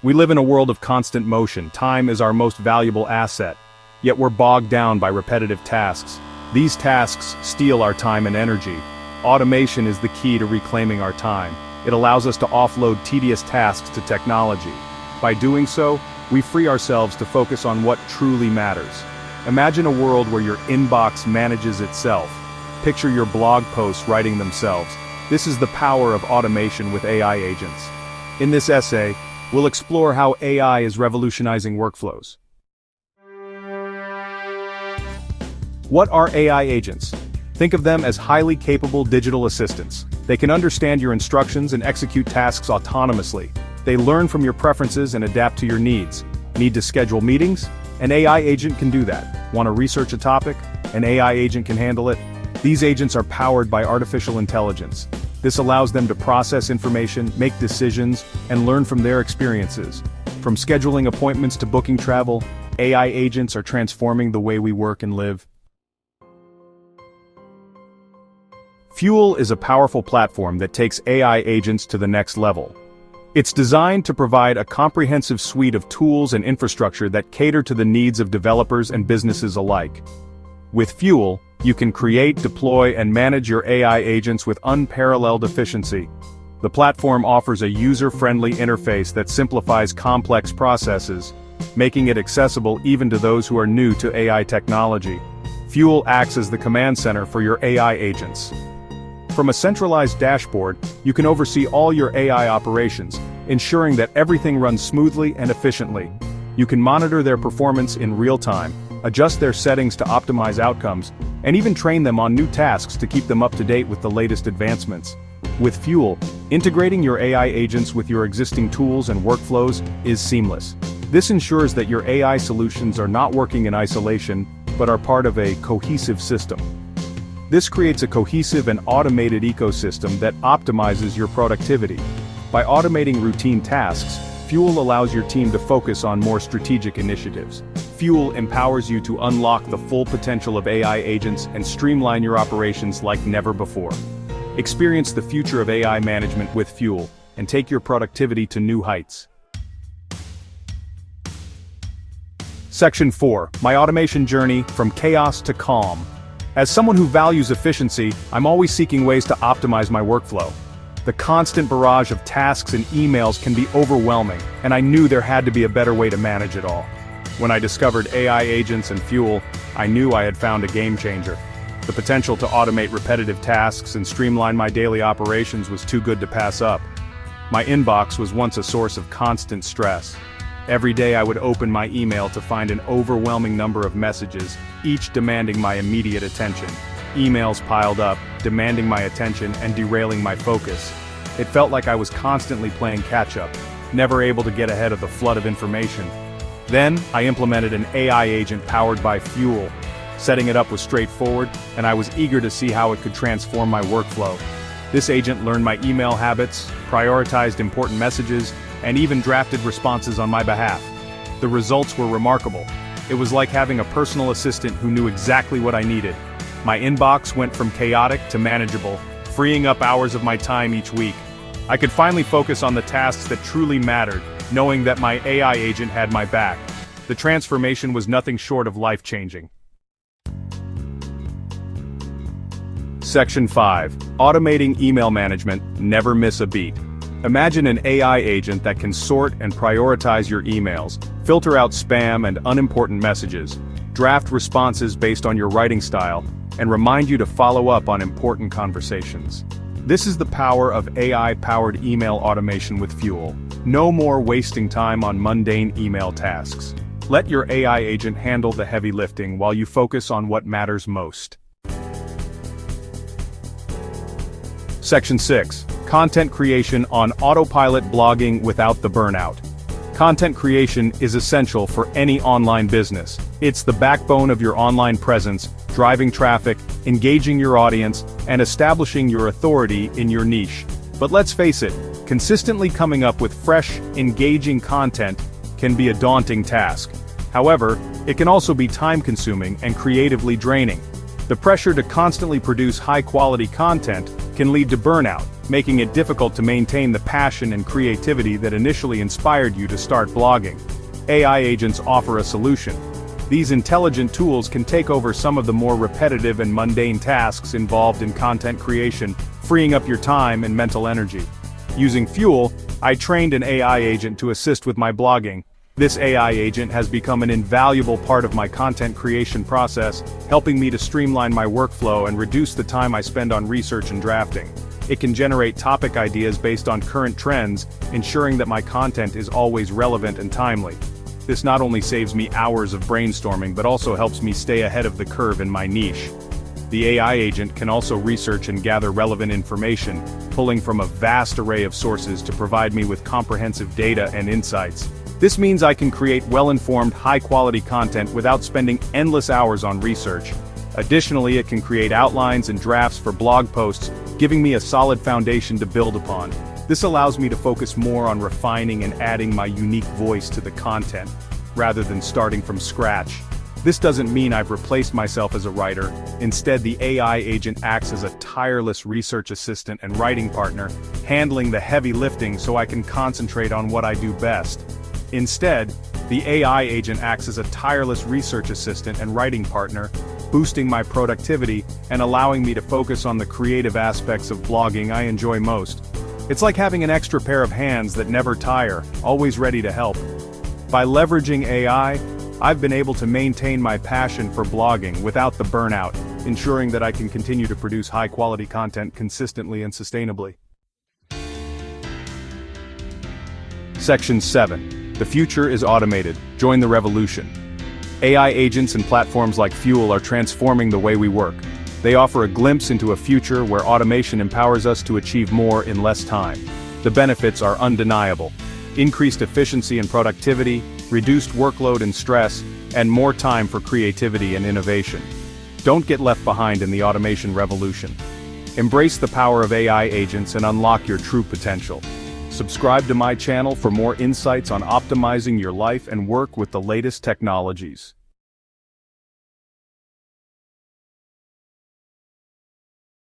We live in a world of constant motion. Time is our most valuable asset. Yet we're bogged down by repetitive tasks. These tasks steal our time and energy. Automation is the key to reclaiming our time. It allows us to offload tedious tasks to technology. By doing so, we free ourselves to focus on what truly matters. Imagine a world where your inbox manages itself. Picture your blog posts writing themselves. This is the power of automation with AI agents. In this essay, we'll explore how AI is revolutionizing workflows. What are AI agents? Think of them as highly capable digital assistants. They can understand your instructions and execute tasks autonomously. They learn from your preferences and adapt to your needs. Need to schedule meetings? An AI agent can do that. Want to research a topic? An AI agent can handle it. These agents are powered by artificial intelligence. This allows them to process information, make decisions, and learn from their experiences. From scheduling appointments to booking travel, AI agents are transforming the way we work and live. Fuel is a powerful platform that takes AI agents to the next level. It's designed to provide a comprehensive suite of tools and infrastructure that cater to the needs of developers and businesses alike. With Fuel, you can create, deploy, and manage your AI agents with unparalleled efficiency. The platform offers a user-friendly interface that simplifies complex processes, making it accessible even to those who are new to AI technology. Fuel acts as the command center for your AI agents. From a centralized dashboard, you can oversee all your AI operations, ensuring that everything runs smoothly and efficiently. You can monitor their performance in real time, adjust their settings to optimize outcomes, and even train them on new tasks to keep them up to date with the latest advancements. With Fuel, integrating your AI agents with your existing tools and workflows is seamless. This ensures that your AI solutions are not working in isolation, but are part of a cohesive system. This creates a cohesive and automated ecosystem that optimizes your productivity. By automating routine tasks, Fuel allows your team to focus on more strategic initiatives. Fuel empowers you to unlock the full potential of AI agents and streamline your operations like never before. Experience the future of AI management with Fuel, and take your productivity to new heights. Section 4. My automation journey from chaos to calm. As someone who values efficiency, I'm always seeking ways to optimize my workflow. The constant barrage of tasks and emails can be overwhelming, and I knew there had to be a better way to manage it all. When I discovered AI agents and Fuel, I knew I had found a game changer. The potential to automate repetitive tasks and streamline my daily operations was too good to pass up. My inbox was once a source of constant stress. Every day I would open my email to find an overwhelming number of messages, each demanding my immediate attention. Emails piled up, demanding my attention and derailing my focus. It felt like I was constantly playing catch-up, never able to get ahead of the flood of information. Then, I implemented an AI agent powered by Fuel. Setting it up was straightforward, and I was eager to see how it could transform my workflow. This agent learned my email habits, prioritized important messages, and even drafted responses on my behalf. The results were remarkable. It was like having a personal assistant who knew exactly what I needed. My inbox went from chaotic to manageable, freeing up hours of my time each week. I could finally focus on the tasks that truly mattered, knowing that my AI agent had my back. The transformation was nothing short of life-changing. Section 5. Automating email management, never miss a beat. Imagine an AI agent that can sort and prioritize your emails, filter out spam and unimportant messages, draft responses based on your writing style, and remind you to follow up on important conversations. This is the power of AI-powered email automation with Fuel. No more wasting time on mundane email tasks. Let your AI agent handle the heavy lifting while you focus on what matters most. Section 6. Content creation on autopilot blogging without the burnout. Content creation is essential for any online business. It's the backbone of your online presence, driving traffic, engaging your audience, and establishing your authority in your niche. But let's face it, consistently coming up with fresh, engaging content can be a daunting task. However, it can also be time-consuming and creatively draining. The pressure to constantly produce high-quality content can lead to burnout, making it difficult to maintain the passion and creativity that initially inspired you to start blogging. AI agents offer a solution. These intelligent tools can take over some of the more repetitive and mundane tasks involved in content creation, freeing up your time and mental energy. Using Fuel, I trained an AI agent to assist with my blogging. This AI agent has become an invaluable part of my content creation process, helping me to streamline my workflow and reduce the time I spend on research and drafting. It can generate topic ideas based on current trends, ensuring that my content is always relevant and timely. This not only saves me hours of brainstorming but also helps me stay ahead of the curve in my niche. The AI agent can also research and gather relevant information, pulling from a vast array of sources to provide me with comprehensive data and insights. This means I can create well-informed, high-quality content without spending endless hours on research. Additionally, it can create outlines and drafts for blog posts, giving me a solid foundation to build upon. This allows me to focus more on refining and adding my unique voice to the content, rather than starting from scratch. This doesn't mean I've replaced myself as a writer. Instead, the AI agent acts as a tireless research assistant and writing partner, handling the heavy lifting so I can concentrate on what I do best. Instead, the AI agent acts as a tireless research assistant and writing partner, boosting my productivity and allowing me to focus on the creative aspects of blogging I enjoy most. It's like having an extra pair of hands that never tire, always ready to help. By leveraging AI, I've been able to maintain my passion for blogging without the burnout, ensuring that I can continue to produce high-quality content consistently and sustainably. Section 7. The future is automated. Join the revolution. AI agents and platforms like Fuel are transforming the way we work. They offer a glimpse into a future where automation empowers us to achieve more in less time. The benefits are undeniable. Increased efficiency and productivity, reduced workload and stress, and more time for creativity and innovation. Don't get left behind in the automation revolution. Embrace the power of AI agents and unlock your true potential. Subscribe to my channel for more insights on optimizing your life and work with the latest technologies.